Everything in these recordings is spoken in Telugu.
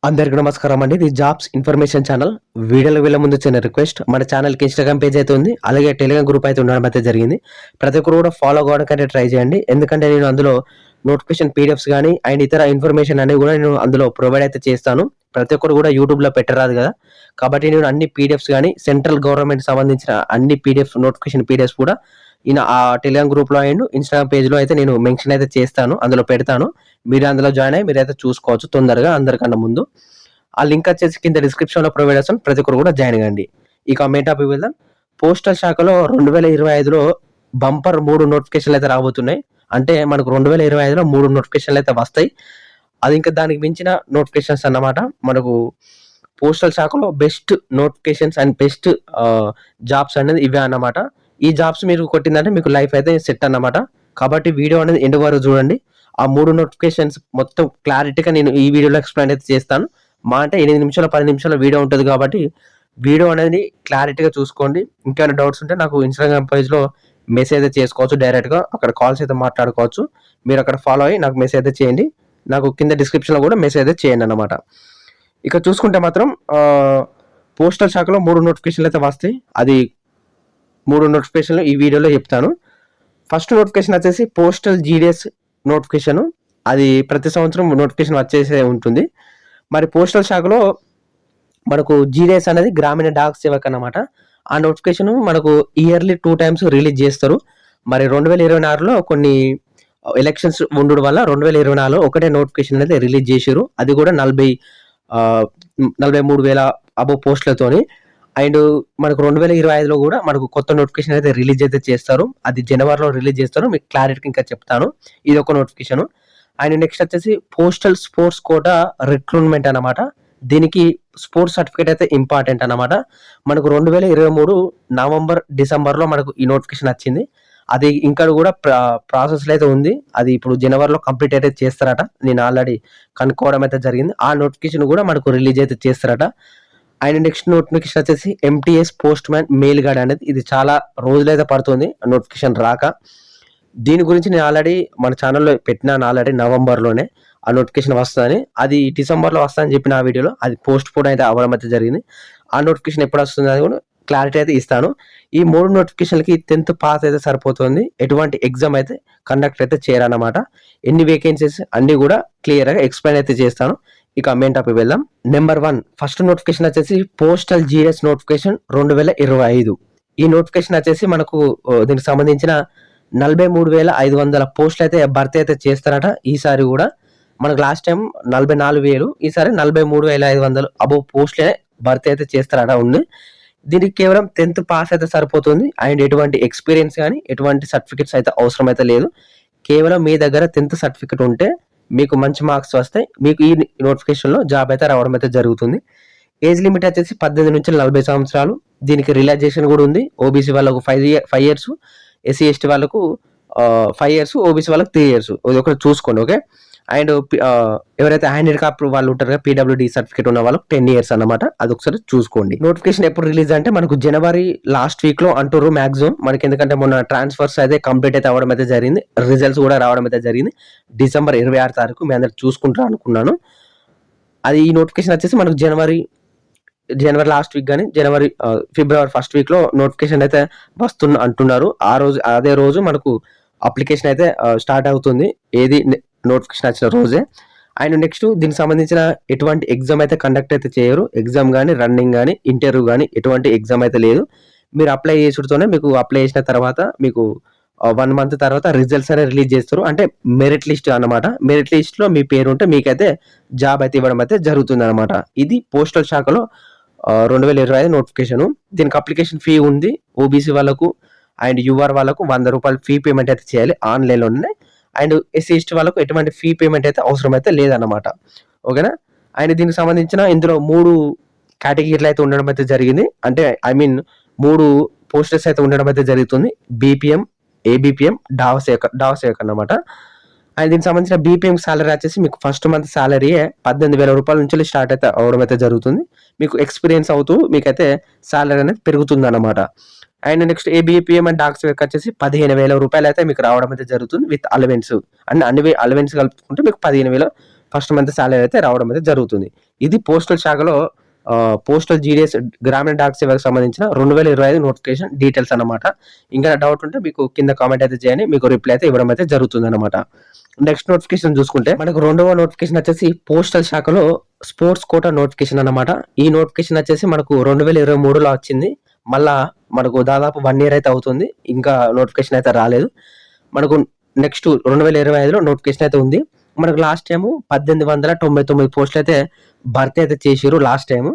అందరికీ నమస్కారం అండి. ఇది జాబ్స్ ఇన్ఫర్మేషన్ ఛానల్. వీడియోలో వెళ్ళే ముందు చిన్న రిక్వెస్ట్, మన ఛానల్కి ఇన్స్టాగ్రామ్ పేజ్ అయితే ఉంది, అలాగే టెలిగ్రామ్ గ్రూప్ అయితే ఉండడం అయితే జరిగింది. ప్రతి ఒక్కరు కూడా ఫాలో అవ్వడానికైతే ట్రై చేయండి. ఎందుకంటే నేను అందులో నోటిఫికేషన్ పీడిఎఫ్స్ కానీ అండ్ ఇతర ఇన్ఫర్మేషన్ అనేవి కూడా నేను అందులో ప్రొవైడ్ అయితే చేస్తాను. ప్రతి ఒక్కరు కూడా యూట్యూబ్లో పెట్టరాదు కదా, కాబట్టి నేను అన్ని పీడిఎఫ్స్ కానీ సెంట్రల్ గవర్నమెంట్ సంబంధించిన అన్ని పీడిఎఫ్ నోటిఫికేషన్ పీడిఎఫ్స్ కూడా ఆ టెలిగ్రామ్ గ్రూప్లో అండ్ ఇన్స్టాగ్రామ్ పేజ్లో అయితే నేను మెన్షన్ అయితే చేస్తాను, అందులో పెడతాను. మీరు అందులో జాయిన్ అయ్యి మీరైతే చూసుకోవచ్చు తొందరగా అందరికన్నా ముందు. ఆ లింక్ వచ్చేసి కింద డిస్క్రిప్షన్లో ప్రొవైడ్ చేస్తాను, ప్రతి ఒక్కరు కూడా జాయిన్ అవ్వండి. ఇక మెయిన్ టాపిక్ వెళ్దాం. పోస్టల్ శాఖలో 2025లో బంపర్ 3 నోటిఫికేషన్లు అయితే రాబోతున్నాయి. అంటే మనకు 2025లో 3 నోటిఫికేషన్లు అయితే వస్తాయి. అది ఇంకా దానికి మించిన నోటిఫికేషన్స్ అన్నమాట. మనకు పోస్టల్ శాఖలో best notifications and best jobs అనేది ఇవే అన్నమాట. ఈ జాబ్స్ మీరు కొట్టిందంటే మీకు లైఫ్ అయితే సెట్ అన్నమాట. కాబట్టి వీడియో అనేది ఎండ్ వరకు చూడండి. ఆ 3 నోటిఫికేషన్స్ మొత్తం క్లారిటీగా నేను ఈ వీడియోలో ఎక్స్ప్లెయిన్ అయితే చేస్తాను. మా అంటే 8 నిమిషాలు 10 నిమిషాల వీడియో ఉంటుంది కాబట్టి వీడియో అనేది క్లారిటీగా చూసుకోండి. ఇంకేమైనా డౌట్స్ ఉంటే నాకు ఇన్స్టాగ్రామ్ పేజ్లో మెసేజ్ అయితే చేసుకోవచ్చు, డైరెక్ట్గా అక్కడ కాల్స్ అయితే మాట్లాడుకోవచ్చు. మీరు అక్కడ ఫాలో అయ్యి నాకు మెసేజ్ అయితే చేయండి. నాకు కింద డిస్క్రిప్షన్లో కూడా మెసేజ్ అయితే చేయండి అన్నమాట. ఇక చూసుకుంటే మాత్రం పోస్టల్ శాఖలో 3 నోటిఫికేషన్లు అయితే వస్తాయి. అది 3 నోటిఫికేషన్లు ఈ వీడియోలో చెప్తాను. ఫస్ట్ నోటిఫికేషన్ వచ్చేసి పోస్టల్ జీడిఎస్ నోటిఫికేషన్. అది ప్రతి సంవత్సరం నోటిఫికేషన్ వచ్చేసే ఉంటుంది. మరి పోస్టల్ శాఖలో మనకు జీడిఎస్ అనేది గ్రామీణ డాక్ సేవక్ అన్నమాట. ఆ నోటిఫికేషన్ మనకు ఇయర్లీ 2 times రిలీజ్ చేస్తారు. మరి 2026లో కొన్ని ఎలక్షన్స్ ఉండడం వల్ల 2024లో ఒకటే నోటిఫికేషన్ అనేది రిలీజ్ చేశారు. అది కూడా 43,000 అబో పోస్టులతోని. అండ్ మనకు 2025లో కూడా మనకు కొత్త నోటిఫికేషన్ అయితే రిలీజ్ అయితే చేస్తారు. అది జనవరిలో రిలీజ్ చేస్తారు. మీకు క్లారిటీ ఇంకా చెప్తాను. ఇది ఒక నోటిఫికేషన్. అండ్ నెక్స్ట్ వచ్చేసి పోస్టల్ స్పోర్ట్స్ కోటా రిక్రూట్మెంట్ అన్నమాట. దీనికి స్పోర్ట్స్ సర్టిఫికేట్ అయితే ఇంపార్టెంట్ అన్నమాట. మనకు 2023 నవంబర్ డిసెంబర్లో మనకు ఈ నోటిఫికేషన్ వచ్చింది. అది ఇంకా కూడా ప్రాసెస్లో అయితే ఉంది. అది ఇప్పుడు జనవరిలో కంప్లీట్ అయితే చేస్తారట. నేను ఆల్రెడీ కనుక్కోవడం అయితే జరిగింది. ఆ నోటిఫికేషన్ కూడా మనకు రిలీజ్ అయితే చేస్తారట. అండ్ నెక్స్ట్ నోటిఫికేషన్ వచ్చేసి MTS post man mail gourd అనేది. ఇది చాలా రోజులైతే పడుతుంది నోటిఫికేషన్ రాక. దీని గురించి నేను ఆల్రెడీ మన ఛానల్లో పెట్టినాను ఆల్రెడీ నవంబర్లోనే ఆ నోటిఫికేషన్ వస్తుందని. అది డిసెంబర్లో వస్తుందని చెప్పిన ఆ వీడియోలో అది పోస్ట్ పోన్ అయితే అవ్వడం అయితే జరిగింది. ఆ నోటిఫికేషన్ ఎప్పుడు వస్తుంది అని కూడా క్లారిటీ అయితే ఇస్తాను. ఈ 3 నోటిఫికేషన్లకి 10th పాస్ అయితే సరిపోతుంది. ఎటువంటి ఎగ్జామ్ అయితే కండక్ట్ అయితే చేయరన్నమాట. ఎన్ని వేకెన్సీస్ అన్ని కూడా క్లియర్గా ఎక్స్ప్లెయిన్ అయితే చేస్తాను. ఇక మెయిన్ టాపిక్ వెళ్దాం. నెంబర్ 1 ఫస్ట్ నోటిఫికేషన్ వచ్చేసి పోస్టల్ జీఎస్ నోటిఫికేషన్ 2025. ఈ నోటిఫికేషన్ వచ్చేసి మనకు దీనికి సంబంధించిన 43,500 పోస్టులు అయితే భర్తీ అయితే చేస్తారట. ఈసారి కూడా మనకు లాస్ట్ టైం 44,000, ఈసారి 43,500 అబో పోస్టులే భర్తీ అయితే చేస్తారట ఉంది. దీనికి కేవలం 10th పాస్ అయితే సరిపోతుంది. అండ్ ఎటువంటి ఎక్స్పీరియన్స్ కానీ ఎటువంటి సర్టిఫికెట్స్ అయితే అవసరం అయితే లేదు. కేవలం మీ దగ్గర 10th సర్టిఫికెట్ ఉంటే మీకు మంచి మార్క్స్ వస్తాయి. మీకు ఈ నోటిఫికేషన్లో జాబ్ అయితే రావడం అయితే జరుగుతుంది. ఏజ్ లిమిట్ వచ్చేసి 18 నుంచి 40 సంవత్సరాలు. దీనికి రిలాక్సేషన్ కూడా ఉంది. ఓబీసీ వాళ్ళకు 5 years, ఎస్సీ ఎస్టీ వాళ్ళకు 5 years, ఓబీసీ వాళ్ళకు 3 years. ఇది ఒకటి చూసుకోండి, ఓకే. అండ్ ఎవరైతే హ్యాండిక్యాప్ వాళ్ళు ఉంటారు కదా, పీడబ్ల్యూడీ సర్టిఫికేట్ ఉన్న వాళ్ళకి 10 years అన్నమాట. అది ఒకసారి చూసుకోండి. నోటిఫికేషన్ ఎప్పుడు రిలీజ్ అంటే మనకు జనవరి లాస్ట్ వీక్లో అంటారు మ్యాక్సిమం మనకి. ఎందుకంటే మొన్న ట్రాన్స్ఫర్స్ అయితే కంప్లీట్ అయితే అవ్వడం అయితే జరిగింది. రిజల్ట్స్ కూడా రావడం అయితే జరిగింది. డిసెంబర్ 26 తారీఖు మీ అందరు చూసుకుంటారు అనుకున్నాను. అది ఈ నోటిఫికేషన్ వచ్చేసి మనకు జనవరి లాస్ట్ వీక్ కానీ ఫిబ్రవరి ఫస్ట్ వీక్లో నోటిఫికేషన్ అయితే అంటున్నారు. అదే రోజు మనకు అప్లికేషన్ అయితే స్టార్ట్ అవుతుంది. ఏది నోటిఫికేషన్ వచ్చిన రోజే. అండ్ నెక్స్ట్ దీనికి సంబంధించిన ఎటువంటి ఎగ్జామ్ అయితే కండక్ట్ అయితే చేయరు. ఎగ్జామ్ కానీ రన్నింగ్ కానీ ఇంటర్వ్యూ కానీ ఎటువంటి ఎగ్జామ్ అయితే లేదు. మీరు అప్లై చేసుడుతోనే మీకు అప్లై చేసిన తర్వాత మీకు 1 month తర్వాత రిజల్ట్స్ అనేది రిలీజ్ చేస్తారు. అంటే మెరిట్ లిస్ట్ అన్నమాట. మెరిట్ లిస్ట్లో మీ పేరు ఉంటే మీకైతే జాబ్ అయితే ఇవ్వడం అయితే జరుగుతుంది అనమాట. ఇది పోస్టల్ శాఖలో 2025 నోటిఫికేషన్. దీనికి అప్లికేషన్ ఫీ ఉంది. ఓబీసీ వాళ్ళకు అండ్ యూఆర్ వాళ్ళకు 100 రూపాయలు ఫీ పేమెంట్ అయితే చేయాలి ఆన్లైన్లోనే. అండ్ ఎస్సీ ఎస్టీ వాళ్ళకు ఎటువంటి ఫీ పేమెంట్ అయితే అవసరం అయితే లేదన్నమాట, ఓకేనా. అండ్ దీనికి సంబంధించిన ఇందులో 3 కేటగిరీలు అయితే ఉండడం అయితే జరిగింది. అంటే 3 పోస్టర్స్ అయితే ఉండడం అయితే జరుగుతుంది. బీపీఎం, ఏబిపిఎం, డావసేవక్ అన్నమాట. అండ్ దీనికి సంబంధించిన బీపీఎం సాలరీ వచ్చేసి మీకు ఫస్ట్ మంత్ సాలరీ 18,000 రూపాయల నుంచి స్టార్ట్ అయితే అవడం అయితే జరుగుతుంది. మీకు ఎక్స్పీరియన్స్ అవుతూ మీకైతే సాలరీ అనేది పెరుగుతుంది అన్నమాట. అండ్ నెక్స్ట్ ఏబిపిఎం అండ్ డాక్సేవక్ వచ్చేసి 15,000 రూపాయలు అయితే మీకు రావడం అయితే జరుగుతుంది విత్ అలవెన్స్. అండ్ అన్ని అలవెన్స్ కలుపుకుంటే మీకు 15,000 ఫస్ట్ మంత్ సాలరీ అయితే రావడం అయితే జరుగుతుంది. ఇది పోస్టల్ శాఖలో పోస్టల్ జీడీఎస్ గ్రామీణ డాక్ సేవకు సంబంధించిన 2025 నోటిఫికేషన్ డీటెయిల్స్ అన్నమాట. ఇంకా డౌట్ ఉంటే మీకు కింద కామెంట్ అయితే చేయండి, మీకు రిప్లై అయితే ఇవ్వడం అయితే జరుగుతుంది అనమాట. నెక్స్ట్ నోటిఫికేషన్ చూసుకుంటే మనకు 2వ నోటిఫికేషన్ వచ్చేసి పోస్టల్ శాఖలో స్పోర్ట్స్ కోటా నోటిఫికేషన్ అన్నమాట. ఈ నోటిఫికేషన్ వచ్చేసి మనకు 2023లో వచ్చింది. మళ్ళా మనకు దాదాపు 1 ఇయర్ అయితే అవుతుంది, ఇంకా నోటిఫికేషన్ అయితే రాలేదు. మనకు నెక్స్ట్ 2025లో నోటిఫికేషన్ అయితే ఉంది. మనకు లాస్ట్ టైము 1899 పోస్టులు అయితే భర్తీ అయితే చేసిరు లాస్ట్ టైము.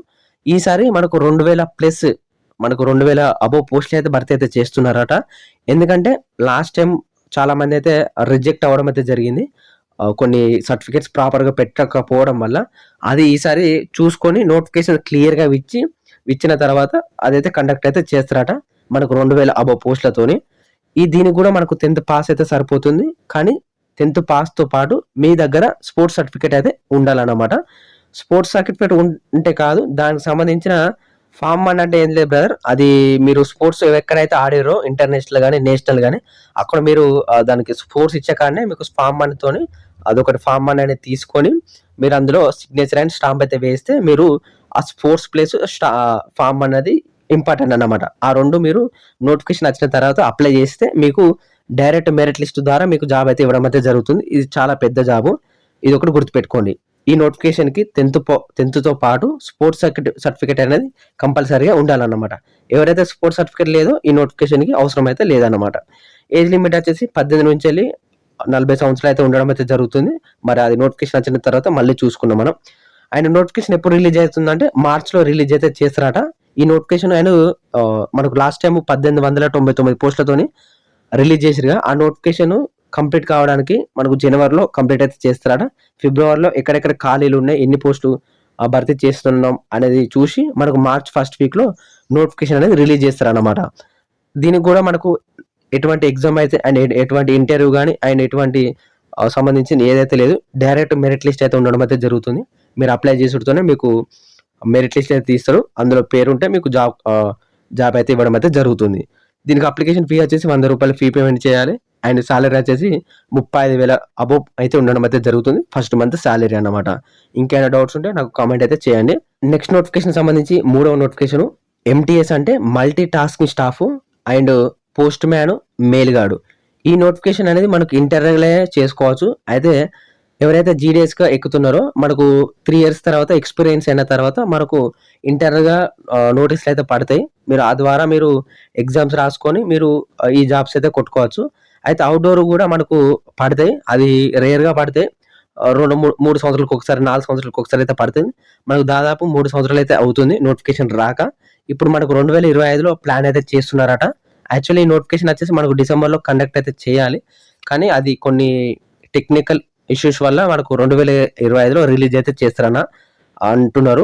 ఈసారి మనకు 2000+ మనకు 2000 అబోవ్ పోస్టులు అయితే భర్తీ అయితే చేస్తున్నారట. ఎందుకంటే లాస్ట్ టైం చాలా మంది అయితే రిజెక్ట్ అవ్వడం అయితే జరిగింది, కొన్ని సర్టిఫికేట్స్ ప్రాపర్గా పెట్టకపోవడం వల్ల. అది ఈసారి చూసుకొని నోటిఫికేషన్ క్లియర్గా ఇచ్చిన తర్వాత అదైతే కండక్ట్ అయితే చేస్తారట మనకు 2000 అబోవ్ పోస్టులతోని. దీనికి కూడా మనకు 10th పాస్ అయితే సరిపోతుంది, కానీ 10th పాస్తో పాటు మీ దగ్గర స్పోర్ట్స్ సర్టిఫికేట్ అయితే ఉండాలన్నమాట. స్పోర్ట్స్ సర్టిఫికేట్ ఉంటే కాదు, దానికి సంబంధించిన ఫామ్ 1 అంటే ఏం లేదు బ్రదర్, అది మీరు స్పోర్ట్స్ ఎక్కడైతే ఆడారో ఇంటర్నేషనల్ కానీ నేషనల్ కానీ అక్కడ మీరు దానికి స్పోర్ట్స్ ఇచ్చే కాడనే మీకు ఫామ్ 1 తోని అదొకటి ఫామ్ 1 అనేది తీసుకొని మీరు అందులో సిగ్నేచర్ అండ్ స్టాంప్ అయితే వేస్తే మీరు ఆ స్పోర్ట్స్ ప్లేస్ ఫామ్ అనేది ఇంపార్టెంట్ అన్నమాట. ఆ 2 మీరు నోటిఫికేషన్ వచ్చిన తర్వాత అప్లై చేస్తే మీకు డైరెక్ట్ మెరిట్ లిస్ట్ ద్వారా మీకు జాబ్ అయితే ఇవ్వడం అయితే జరుగుతుంది. ఇది చాలా పెద్ద జాబు, ఇది ఒకటి గుర్తుపెట్టుకోండి. ఈ నోటిఫికేషన్కి 10th పాటు స్పోర్ట్స్ సర్టిఫికేట్ అనేది కంపల్సరీగా ఉండాలన్నమాట. ఎవరైతే స్పోర్ట్స్ సర్టిఫికేట్ లేదో ఈ నోటిఫికేషన్కి అవసరం అయితే లేదన్నమాట. ఏజ్ లిమిట్ వచ్చేసి 18 నుంచి వెళ్ళి 40 సంవత్సరాలు అయితే ఉండడం అయితే జరుగుతుంది. మరి అది నోటిఫికేషన్ వచ్చిన తర్వాత మళ్ళీ చూసుకున్నాం మనం. అండ్ నోటిఫికేషన్ ఎప్పుడు రిలీజ్ అవుతుందంటే మార్చ్లో రిలీజ్ అయితే చేస్తారట. ఈ నోటిఫికేషన్ ఆయన మనకు లాస్ట్ టైం 1899 పోస్టులతోని రిలీజ్ చేసిరుగా, ఆ నోటిఫికేషన్ కంప్లీట్ కావడానికి మనకు జనవరిలో కంప్లీట్ అయితే చేస్తారట. ఫిబ్రవరిలో ఎక్కడెక్కడ ఖాళీలు ఉన్నాయి, ఎన్ని పోస్టులు భర్తీ చేస్తున్నాం అనేది చూసి మనకు మార్చ్ 1st వీక్లో నోటిఫికేషన్ అనేది రిలీజ్ చేస్తారన్నమాట. దీనికి కూడా మనకు ఎటువంటి ఎగ్జామ్ అయితే అండ్ ఎటువంటి ఇంటర్వ్యూ కానీ అండ్ ఎటువంటి సంబంధించిన ఏదైతే లేదు, డైరెక్ట్ మెరిట్ లిస్ట్ అయితే ఉండడం అయితే జరుగుతుంది. మీరు అప్లై చేసుడుతోనే మీకు మెరిట్ లిస్ట్ అయితే తీస్తారు, అందులో పేరు ఉంటే మీకు జాబ్ అయితే ఇవ్వడం అయితే జరుగుతుంది. దీనికి అప్లికేషన్ ఫీ వచ్చేసి 100 రూపాయలు ఫీ పేమెంట్ చేయాలి. అండ్ సాలరీ వచ్చేసి 35,000 అబోవ్ అయితే ఉండడం అయితే జరుగుతుంది, ఫస్ట్ మంత్ సాలరీ అన్నమాట. ఇంకేమైనా డౌట్స్ ఉంటే నాకు కామెంట్ అయితే చేయండి. నెక్స్ట్ నోటిఫికేషన్ సంబంధించి 3వ నోటిఫికేషన్ MTS అంటే multi tasking staff and post man mail guard. ఈ నోటిఫికేషన్ అనేది మనకు ఇంటర్నల్లే చేసుకోవచ్చు. అయితే ఎవరైతే జీడీఎస్గా ఎక్కుతున్నారో మనకు 3 ఇయర్స్ తర్వాత ఎక్స్పీరియన్స్ అయిన తర్వాత మనకు ఇంటర్నల్గా నోటీసులు అయితే పడతాయి. మీరు ఆ ద్వారా మీరు ఎగ్జామ్స్ రాసుకొని మీరు ఈ జాబ్స్ అయితే కొట్టుకోవచ్చు. అయితే అవుట్డోర్ కూడా మనకు పడతాయి, అది రేర్గా పడతాయి. 3 సంవత్సరాలకు ఒకసారి 4 సంవత్సరాలకు ఒకసారి అయితే పడుతుంది. మనకు దాదాపు 3 సంవత్సరాలు అయితే అవుతుంది నోటిఫికేషన్ రాక. ఇప్పుడు మనకు 2025లో ప్లాన్ అయితే చేస్తున్నారట. యాక్చువల్లీ ఈ నోటిఫికేషన్ వచ్చేసి మనకు డిసెంబర్లో కండక్ట్ అయితే చేయాలి, కానీ అది కొన్ని టెక్నికల్ ఇష్యూస్ వల్ల మనకు 2025లో రిలీజ్ అయితే చేస్తారన్న అంటున్నారు.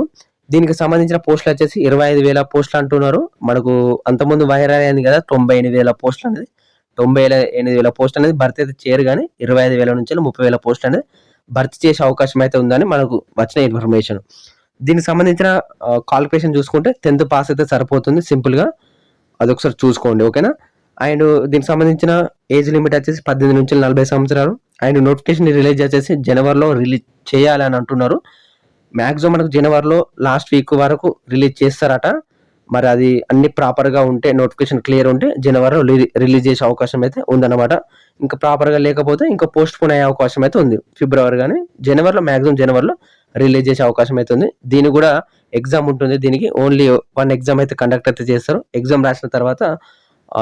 దీనికి సంబంధించిన పోస్టులు వచ్చేసి 25,000 పోస్టులు అంటున్నారు. మనకు అంతకుముందు వైరల్ అయింది కదా 98,000 పోస్టులు అనేది, 98,000 పోస్టులు అనేది భర్తీ అయితే చేయరు, కానీ 25,000 నుంచి 30,000 పోస్టులు అనేది భర్తీ చేసే అవకాశం అయితే ఉందని మనకు వచ్చిన ఇన్ఫర్మేషన్. దీనికి సంబంధించిన క్వాలిఫికేషన్ చూసుకుంటే 10th పాస్ అయితే సరిపోతుంది సింపుల్గా, అది ఒకసారి చూసుకోండి ఓకేనా. అండ్ దీనికి సంబంధించిన ఏజ్ లిమిట్ వచ్చేసి 18 నుంచి 40 సంవత్సరాలు. అండ్ నోటిఫికేషన్ రిలీజ్ వచ్చేసి జనవరిలో రిలీజ్ చేయాలని అంటున్నారు. మ్యాక్సిమం మనకు జనవరిలో లాస్ట్ వీక్ వరకు రిలీజ్ చేస్తారట. మరి అది అన్ని ప్రాపర్గా ఉంటే, నోటిఫికేషన్ క్లియర్ ఉంటే జనవరిలో రిలీజ్ చేసే అవకాశం అయితే ఉందన్నమాట. ఇంకా ప్రాపర్గా లేకపోతే ఇంకా పోస్ట్ పోన్ అయ్యే అవకాశం అయితే ఉంది, ఫిబ్రవరి కానీ జనవరిలో మ్యాక్సిమం జనవరిలో రిలీజ్ చేసే అవకాశం అయితే ఉంది. దీనికి కూడా ఎగ్జామ్ ఉంటుంది, దీనికి ఓన్లీ 1 ఎగ్జామ్ అయితే కండక్ట్ అయితే చేస్తారు. ఎగ్జామ్ రాసిన తర్వాత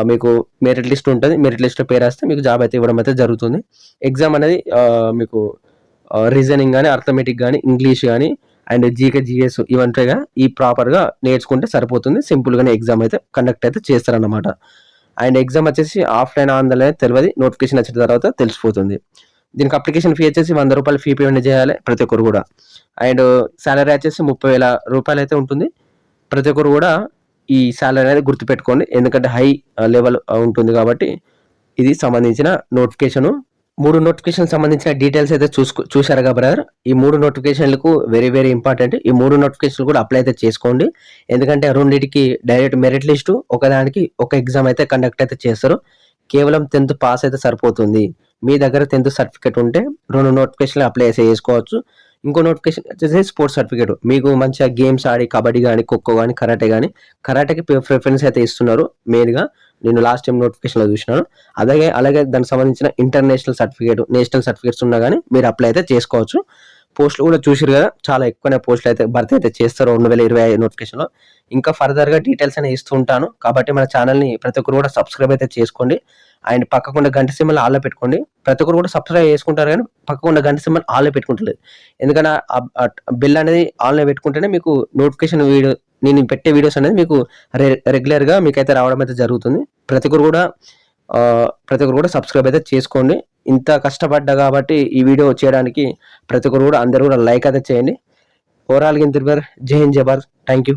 మీకు మెరిట్ లిస్ట్ ఉంటుంది, మెరిట్ లిస్ట్లో పేరు రాస్తే మీకు జాబ్ అయితే ఇవ్వడం అయితే జరుగుతుంది. ఎగ్జామ్ అనేది మీకు రీజనింగ్ కానీ అర్థమెటిక్ కానీ ఇంగ్లీష్ కానీ అండ్ జీకే జీఎస్ ఇవంటేగా ఈ ప్రాపర్గా నేర్చుకుంటే సరిపోతుంది. సింపుల్గానే ఎగ్జామ్ అయితే కండక్ట్ అయితే చేస్తారన్నమాట. అండ్ ఎగ్జామ్ వచ్చేసి ఆఫ్లైన్ ఆన్లైన్ అనేది తెలియదు, నోటిఫికేషన్ వచ్చిన తర్వాత తెలిసిపోతుంది. దీనికి అప్లికేషన్ ఫీ వచ్చేసి 100 రూపాయలు ఫీ పేమెంట్ చేయాలి ప్రతి ఒక్కరు కూడా. అండ్ సాలరీ వచ్చేసి 30,000 రూపాయలు అయితే ఉంటుంది. ప్రతి ఒక్కరు కూడా ఈ సాలరీ అనేది గుర్తుపెట్టుకోండి, ఎందుకంటే హై లెవెల్ ఉంటుంది కాబట్టి. ఇది సంబంధించిన నోటిఫికేషను. 3 నోటిఫికేషన్ సంబంధించిన డీటెయిల్స్ అయితే చూశారు కదా బ్రదర్. ఈ 3 నోటిఫికేషన్లకు వెరీ వెరీ ఇంపార్టెంట్. ఈ 3 నోటిఫికేషన్లు కూడా అప్లై అయితే చేసుకోండి, ఎందుకంటే రెండింటికి డైరెక్ట్ మెరిట్ లిస్టు, ఒకదానికి ఒక ఎగ్జామ్ అయితే కండక్ట్ అయితే చేస్తారు. కేవలం 10th పాస్ అయితే సరిపోతుంది. మీ దగ్గర 10th సర్టిఫికేట్ ఉంటే 2 నోటిఫికేషన్లు అప్లై అయితే చేసుకోవచ్చు. ఇంకో నోటిఫికేషన్ వచ్చేసి స్పోర్ట్స్ సర్టిఫికేట్. మీకు మంచిగా గేమ్స్ ఆడి కబడ్డీ కానీ, ఖోఖో కానీ, కరాటేకి ప్రిఫరెన్స్ అయితే ఇస్తున్నారు మెయిన్గా. నేను లాస్ట్ టైం నోటిఫికేషన్లో చూసినాను. అలాగే దానికి సంబంధించిన ఇంటర్నేషనల్ సర్టిఫికేట్, నేషనల్ సర్టిఫికేట్స్ ఉన్నా కానీ మీరు అప్లై అయితే చేసుకోవచ్చు. పోస్టులు కూడా చూసిరు కదా, చాలా ఎక్కువనే పోస్టులు అయితే భర్తీ అయితే చేస్తారు 2025 నోటిఫికేషన్లో. ఇంకా ఫర్దర్గా డీటెయిల్స్ అనేవి ఇస్తూ ఉంటాను. కాబట్టి మన ఛానల్ని ప్రతి ఒక్కరు కూడా సబ్స్క్రైబ్ అయితే చేసుకోండి. అండ్ పక్కకుండా గంట సింబల్ ఆల్లో పెట్టుకోండి. ప్రతి ఒక్కరు కూడా సబ్స్క్రైబ్ చేసుకుంటారు కానీ పక్కకుండా గంట సింబల్ ఆల్లో పెట్టుకుంటలేదు. ఎందుకంటే బెల్ అనేది ఆన్లో పెట్టుకుంటేనే మీకు నోటిఫికేషన్ వీడియో, నేను పెట్టే వీడియోస్ అనేది మీకు రెగ్యులర్గా మీకైతే రావడం అయితే జరుగుతుంది. ప్రతి ఒక్కరు కూడా సబ్స్క్రైబ్ అయితే చేసుకోండి. ఇంత కష్టపడ్డా కాబట్టి ఈ వీడియో చేయడానికి ప్రతి ఒక్కరు కూడా అందరూ కూడా లైక్ అయితే చేయండి. ఓవరాల్గా ఇంత జై హింద్, జై భారత్. Thank you.